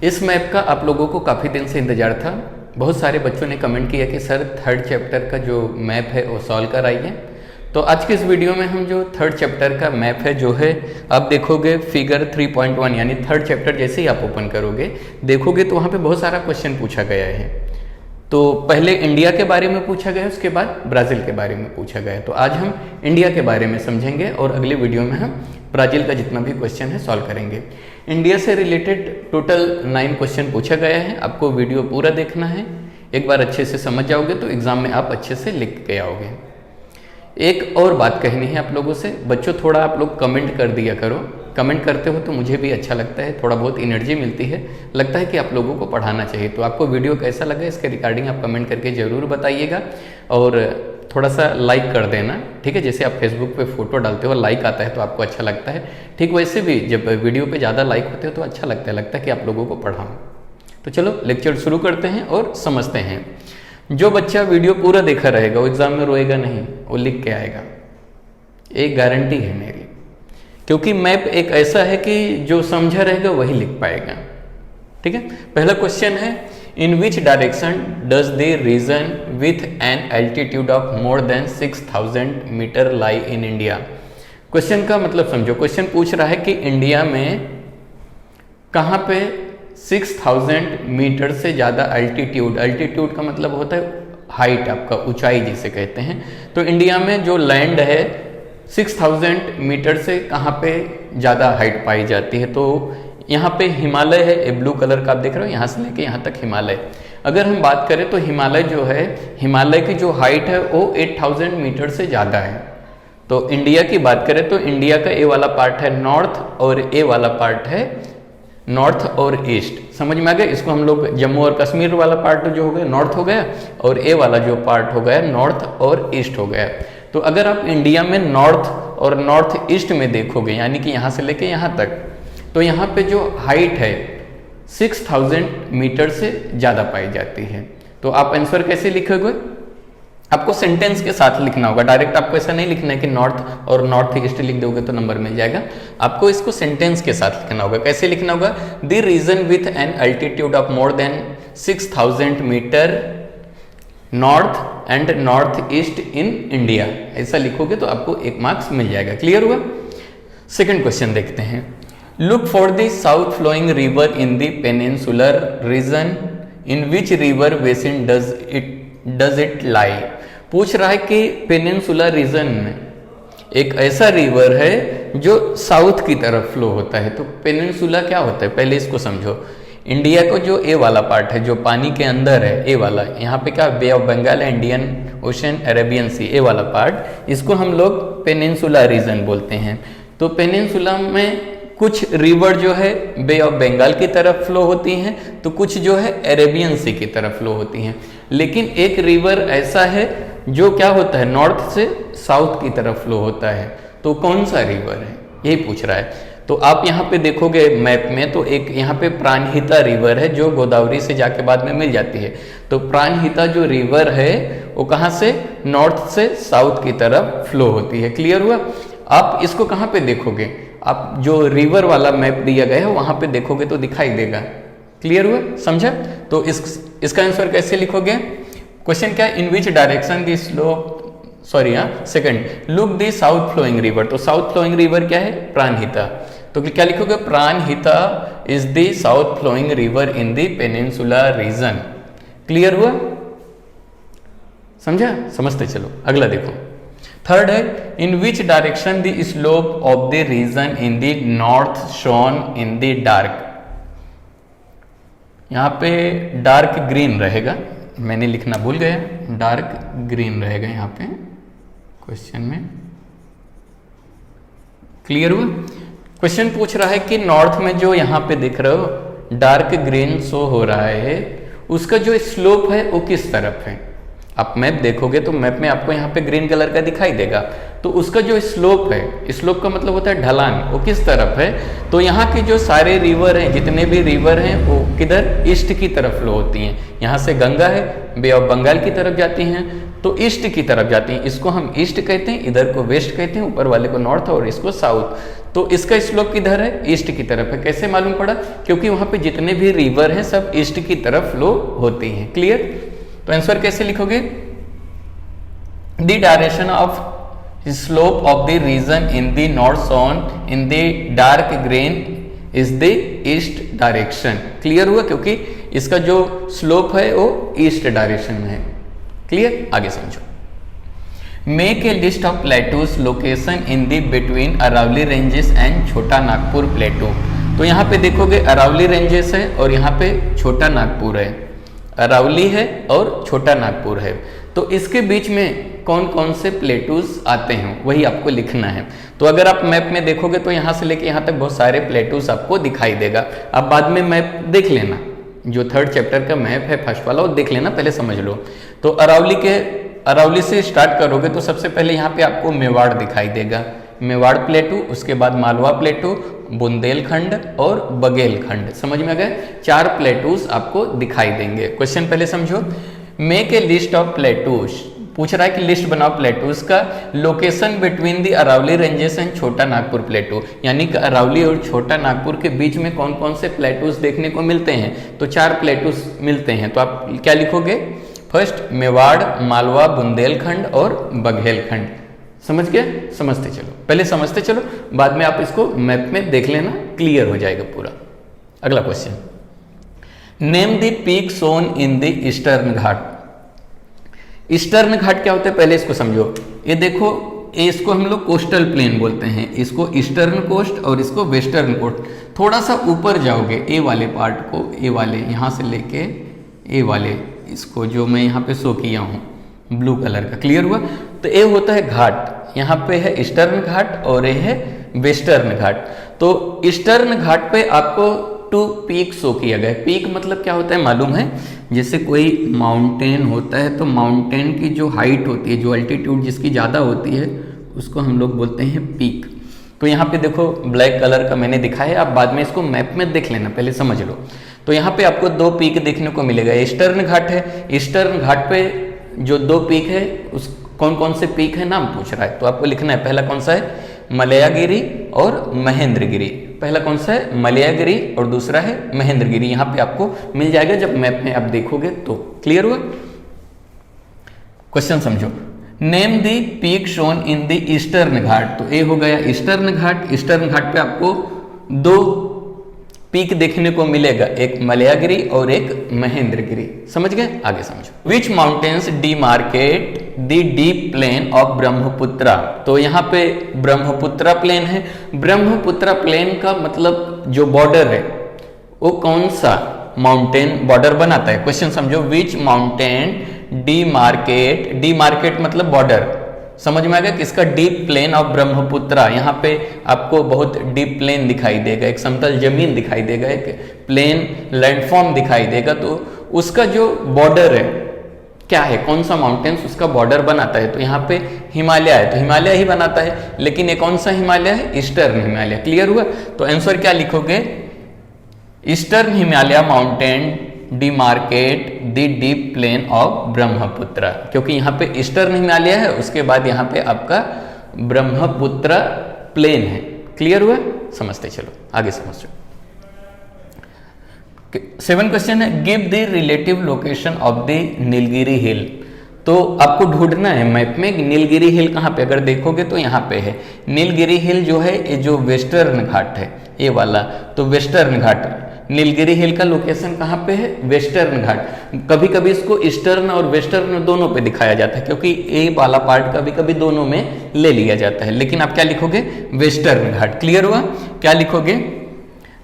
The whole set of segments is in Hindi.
इस मैप का आप लोगों को काफ़ी दिन से इंतज़ार था। बहुत सारे बच्चों ने कमेंट किया कि सर थर्ड चैप्टर का जो मैप है वो सॉल्व कराइए। तो आज के इस वीडियो में हम जो थर्ड चैप्टर का मैप है जो है आप देखोगे फिगर 3.1 यानी थर्ड चैप्टर जैसे ही आप ओपन करोगे देखोगे तो वहाँ पे बहुत सारा क्वेश्चन पूछा गया है। तो पहले इंडिया के बारे में पूछा गया, उसके बाद ब्राज़ील के बारे में पूछा गया। तो आज हम इंडिया के बारे में समझेंगे और अगले वीडियो में हम ब्राज़ील का जितना भी क्वेश्चन है सॉल्व करेंगे। इंडिया से रिलेटेड टोटल 9 क्वेश्चन पूछा गया है। आपको वीडियो पूरा देखना है, एक बार अच्छे से समझ जाओगे तो एग्ज़ाम में आप अच्छे से लिख के आओगे। एक और बात कहनी है आप लोगों से, बच्चों थोड़ा आप लोग कमेंट कर दिया करो। कमेंट करते हो तो मुझे भी अच्छा लगता है, थोड़ा बहुत एनर्जी मिलती है, लगता है कि आप लोगों को पढ़ाना चाहिए। तो आपको वीडियो कैसा लगा इसके रिगार्डिंग आप कमेंट करके ज़रूर बताइएगा और थोड़ा सा लाइक कर देना, ठीक है। जैसे आप फेसबुक पे फोटो डालते हो लाइक आता है तो आपको अच्छा लगता है, ठीक वैसे भी जब वीडियो पे ज़्यादा लाइक होते हो तो अच्छा लगता है कि आप लोगों को पढ़ाऊँ। तो चलो लेक्चर शुरू करते हैं और समझते हैं। जो बच्चा वीडियो पूरा देखा रहेगा वो एग्ज़ाम में रोएगा नहीं, वो लिख के आएगा, एक गारंटी है मेरी। क्योंकि मैप एक ऐसा है कि जो समझा रहेगा वही लिख पाएगा, ठीक है। पहला क्वेश्चन है, in which direction does the region with an altitude of more than 6000 metre lie in India. Question का मतलब समझो, क्वेश्चन पूछ रहा है कि इंडिया में कहाँ पे 6000 मीटर से ज़्यादा अल्टीट्यूड का मतलब होता है हाइट, आपका ऊंचाई जिसे कहते हैं। तो इंडिया में जो लैंड है 6000 मीटर से कहाँ पे ज़्यादा हाइट पाई जाती है। तो यहाँ पे हिमालय है, ये ब्लू कलर का आप देख रहे हो, यहाँ से लेके यहाँ तक हिमालय। अगर हम बात करें तो हिमालय जो है, हिमालय की जो हाइट है वो 8000 मीटर से ज़्यादा है। तो इंडिया की बात करें तो इंडिया का ए वाला पार्ट है नॉर्थ और ए वाला पार्ट है नॉर्थ और ईस्ट। समझ में आ गया। इसको हम लोग जम्मू और कश्मीर वाला पार्ट जो हो गया नॉर्थ हो गया और ए वाला जो पार्ट हो गया नॉर्थ और ईस्ट हो गया। तो अगर आप इंडिया में नॉर्थ और नॉर्थ ईस्ट में देखोगे यानी कि यहाँ से लेके यहाँ तक, तो यहाँ पे जो हाइट है 6000 मीटर से ज़्यादा पाई जाती है। तो आप आंसर कैसे लिखोगे? आपको सेंटेंस के साथ लिखना होगा, डायरेक्ट आपको ऐसा नहीं लिखना है कि नॉर्थ और नॉर्थ ईस्ट लिख दोगे तो नंबर मिल जाएगा। आपको इसको सेंटेंस के साथ लिखना होगा। कैसे लिखना होगा? The region with an altitude of more than 6000 metre north and north east in India, ऐसा लिखोगे तो आपको 1 मार्क्स मिल जाएगा। क्लियर हुआ? सेकंड क्वेश्चन देखते हैं। Look for the south flowing river in the peninsular region, in which river basin does it lie. पूछ रहा है कि पेनिनसुलर रीजन में एक ऐसा रिवर है जो साउथ की तरफ फ्लो होता है। तो पेनिनसुला क्या होता है पहले इसको समझो। इंडिया को जो ए वाला पार्ट है जो पानी के अंदर है, ए वाला, यहाँ पे क्या बे ऑफ बंगाल है, इंडियन ओशन, अरेबियन सी, ए वाला पार्ट, इसको हम लोग पेनिनसुला रीजन बोलते हैं। तो पेनिनसुला में कुछ रिवर जो है बे ऑफ बंगाल की तरफ फ्लो होती हैं, तो कुछ जो है अरेबियन सी की तरफ फ्लो होती हैं। लेकिन एक रिवर ऐसा है जो क्या होता है नॉर्थ से साउथ की तरफ फ्लो होता है। तो कौन सा रिवर है यही पूछ रहा है। तो आप यहाँ पे देखोगे मैप में तो एक यहाँ पे प्राणहिता रिवर है जो गोदावरी से जाके बाद में मिल जाती है। तो प्राणहिता जो रिवर है वो कहाँ से? नॉर्थ से साउथ की तरफ फ्लो होती है। क्लियर हुआ? आप इसको कहाँ पे देखोगे? आप जो रिवर वाला मैप दिया गया है वहां पे देखोगे तो दिखाई देगा। क्लियर हुआ? समझा? तो इसका आंसर कैसे लिखोगे? क्वेश्चन क्या है? In which direction the slope, sorry second, look the south flowing river. तो साउथ फ्लोइंग रिवर क्या है? प्राणहिता। तो क्या लिखोगे? Pranhita is the south flowing river in the peninsula region. Clear हुआ? समझा? समझते चलो। अगला देखो, थर्ड है, in which direction the slope of the region in the north shown in the dark. यहाँ पे डार्क ग्रीन रहेगा, मैंने लिखना भूल गया, डार्क ग्रीन रहेगा यहाँ पे क्वेश्चन में। क्लियर हुआ? क्वेश्चन पूछ रहा है कि नॉर्थ में जो यहाँ पे दिख रहे हो डार्क ग्रीन शो हो रहा है, उसका जो स्लोप है वो किस तरफ है। आप मैप देखोगे तो मैप में आपको यहाँ पे ग्रीन कलर का दिखाई देगा। तो उसका जो स्लोप है, स्लोप का मतलब होता है ढलान, वो किस तरफ है, तो यहाँ के जो सारे रिवर हैं, जितने भी रिवर हैं वो किधर, ईस्ट की तरफ फ्लो होती हैं। यहाँ से गंगा है, बे ऑफ बंगाल की तरफ जाती हैं, तो ईस्ट की तरफ जाती हैं। इसको हम ईस्ट कहते हैं, इधर को वेस्ट कहते हैं, ऊपर वाले को नॉर्थ और इसको साउथ। तो इसका स्लोप किधर है, ईस्ट की तरफ है। कैसे मालूम पड़ा, क्योंकि वहाँ पे जितने भी रिवर हैं सब ईस्ट की तरफ फ्लो होती हैं। क्लियर। तो आंसर कैसे लिखोगे, the direction of slope of the region in the north zone in the dark green is the east direction. Clear हुआ, क्योंकि इसका जो स्लोप है वो ईस्ट डायरेक्शन में है। क्लियर, आगे समझो। Make a list of plateaus location in the between Aravalli ranges and Chota Nagpur प्लेटू। तो यहाँ पे देखोगे अरावली रेंजेस है और यहाँ पे छोटा नागपुर है, अरावली है और छोटा नागपुर है। तो इसके बीच में कौन कौन से प्लेटूज आते हैं वही आपको लिखना है। तो अगर आप मैप में देखोगे तो यहाँ से लेके यहाँ तक बहुत सारे प्लेटूज आपको दिखाई देगा। आप बाद में मैप देख लेना, जो थर्ड चैप्टर का मैप है फर्स्ट वाला वो देख लेना, पहले समझ लो। तो अरावली से स्टार्ट करोगे तो सबसे पहले यहाँ पे आपको मेवाड़ दिखाई देगा, मेवाड़ प्लेटू, उसके बाद मालवा प्लेटू, बुंदेलखंड और बघेलखंड। समझ में आ गए, 4 प्लेटूज आपको दिखाई देंगे। क्वेश्चन पहले समझो। Make a list of plateaus, पूछ रहा है कि लिस्ट बनाओ प्लेटूज का, location between the Aravalli ranges and Chota Nagpur प्लेटू, यानी कि अरावली और छोटा नागपुर के बीच में कौन कौन से प्लेटूज देखने को मिलते हैं। तो 4 प्लेटूज मिलते हैं। तो आप क्या लिखोगे, फर्स्ट मेवाड़, मालवा, बुंदेलखंड और बघेलखंड। समझ गए, समझते चलो, पहले समझते चलो, बाद में आप इसको मैप में देख लेना, क्लियर हो जाएगा पूरा। अगला question, name the peak shown in the Eastern Ghat. Eastern Ghat क्या होता है पहले इसको समझो। ये देखो, इसको हम लोग कोस्टल प्लेन बोलते हैं, इसको ईस्टर्न कोस्ट और इसको वेस्टर्न कोस्ट। थोड़ा सा ऊपर जाओगे, ए वाले पार्ट को, ए वाले यहाँ से लेके ए वाले, इसको जो मैं यहाँ पे शो किया हूँ ब्लू कलर का, क्लियर हुआ। तो ये होता है घाट, यहाँ पे है ईस्टर्न घाट और ये है वेस्टर्न घाट। तो ईस्टर्न घाट पे आपको 2 पीक शो किया गया है। पीक मतलब क्या होता है मालूम है, जैसे कोई माउंटेन होता है तो माउंटेन की जो हाइट होती है, जो अल्टीट्यूड जिसकी ज़्यादा होती है, उसको हम लोग बोलते हैं पीक। तो यहाँ पे देखो ब्लैक कलर का मैंने दिखाया है, आप बाद में इसको मैप में देख लेना, पहले समझ लो। तो यहाँ पे आपको 2 पीक देखने को मिलेगा। ईस्टर्न घाट है, ईस्टर्न घाट पे जो 2 पीक है, उस कौन कौन से पीक है नाम पूछ रहा है। तो आपको लिखना है, पहला कौन सा है, मलयागिरी और महेंद्रगिरी। पहला कौन सा है, मलयागिरी, और दूसरा है महेंद्रगिरी। यहाँ पे आपको मिल जाएगा जब मैप में आप देखोगे तो। क्लियर हुआ। क्वेश्चन समझो। Name the peak shown in the Eastern Ghat. तो ये हो गया ईस्टर्न घाट। ईस्टर्न घाट पे आपको 2 पीक देखने को मिलेगा, एक मलयागिरी और एक महेंद्रगिरी। समझ गए, आगे समझो। Which mountains demarcate the deep plain of Brahmaputra. तो यहाँ पे ब्रह्मपुत्रा प्लेन है। ब्रह्मपुत्रा प्लेन का मतलब जो बॉर्डर है वो कौन सा माउंटेन बॉर्डर बनाता है। क्वेश्चन समझो। विच माउंटेन डिमार्केट, डिमार्केट मतलब बॉर्डर, समझ में आ गया, किसका, डीप प्लेन ऑफ ब्रह्मपुत्रा। यहाँ पे आपको बहुत डीप प्लेन दिखाई देगा, एक समतल जमीन दिखाई देगा, एक प्लेन लैंडफॉर्म दिखाई देगा। तो उसका जो बॉर्डर है क्या है, कौन सा माउंटेन्स उसका बॉर्डर बनाता है। तो यहाँ पे हिमालय है, तो हिमालय ही बनाता है, लेकिन ये कौन सा हिमालय है, ईस्टर्न हिमालय। क्लियर हुआ। तो आंसर क्या लिखोगे, eastern Himalaya mountain demarcate the deep plain of Brahmaputra, क्योंकि यहाँ पे ईस्टर्न हिमालय है, उसके बाद यहाँ पे आपका ब्रह्मपुत्र प्लेन है। क्लियर हुआ, समझते चलो, आगे समझो। 7 क्वेश्चन है, give the relative location of the Nilgiri hill. तो आपको ढूंढना है मैप में नीलगिरी हिल कहाँ पे। अगर देखोगे तो यहाँ पे है नीलगिरी हिल, जो है ये जो वेस्टर्न घाट है ये वाला, तो वेस्टर्न घाट, नीलगिरी हिल का लोकेशन कहाँ पे है, वेस्टर्न घाट। कभी कभी इसको ईस्टर्न और वेस्टर्न दोनों पे दिखाया जाता है, क्योंकि ए वाला पार्ट कभी कभी दोनों में ले लिया जाता है, लेकिन आप क्या लिखोगे, वेस्टर्न घाट। क्लियर हुआ। क्या लिखोगे,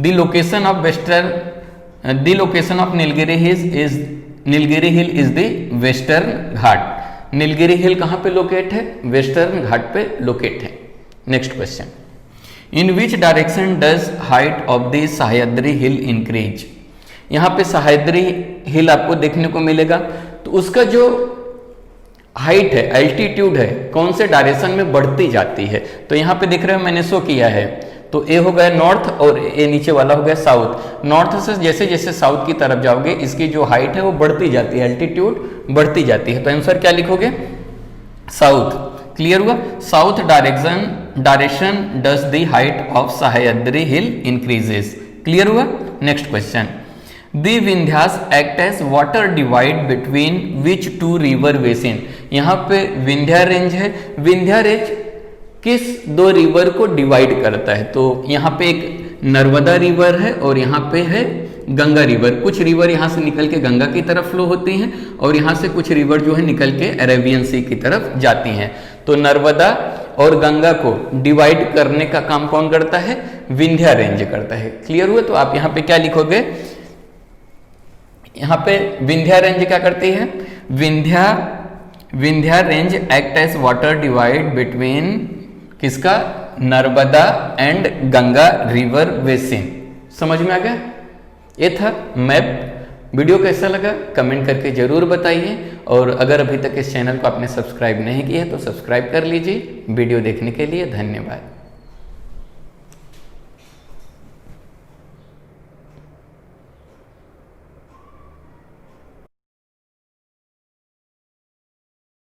the location of western, the location of Nilgiri hill is, Nilgiri hill is the Western Ghat. Nilgiri hill कहाँ पे लोकेट है, वेस्टर्न घाट पे लोकेट है। Next question, in which direction does height of the Sahyadri hill increase. यहाँ पे सह्याद्री हिल आपको देखने को मिलेगा, तो उसका जो हाइट है, एल्टीट्यूड है, कौन से डायरेक्शन में बढ़ती जाती है। तो यहाँ पे दिख रहे हो मैंने शो किया है, तो ए हो गया नॉर्थ और ए नीचे वाला हो गया साउथ। नॉर्थ से जैसे जैसे साउथ की तरफ जाओगे इसकी जो हाइट है वो बढ़ती जाती है, एल्टीट्यूड बढ़ती जाती है। तो आंसर क्या लिखोगे? साउथ। क्लियर हुआ? South direction does the height of Sahyadri hill increases. Clear हुआ? Next question, the Vindhyas act as water divide between which two river basin. यहाँ पे विंध्या रेंज है, विंध्या रेंज किस दो रिवर को डिवाइड करता है? तो यहाँ पे एक नर्मदा रिवर है और यहाँ पे है गंगा रिवर। कुछ रिवर यहाँ से निकल के गंगा की तरफ फ्लो होती हैं और यहाँ से कुछ रिवर जो है निकल के अरेबियन सी की तरफ जाती हैं। तो नर्मदा और गंगा को डिवाइड करने का काम कौन करता है? विंध्या रेंज करता है। क्लियर हुआ? तो आप यहाँ पे क्या लिखोगे? यहाँ पे विंध्या रेंज क्या करती है? Vindhya range act as water divide between किसका? Narmada and Ganga river basin. समझ में आ गया? ये था मैप। वीडियो कैसा लगा कमेंट करके जरूर बताइए, और अगर अभी तक इस चैनल को आपने सब्सक्राइब नहीं किया है तो सब्सक्राइब कर लीजिए। वीडियो देखने के लिए धन्यवाद।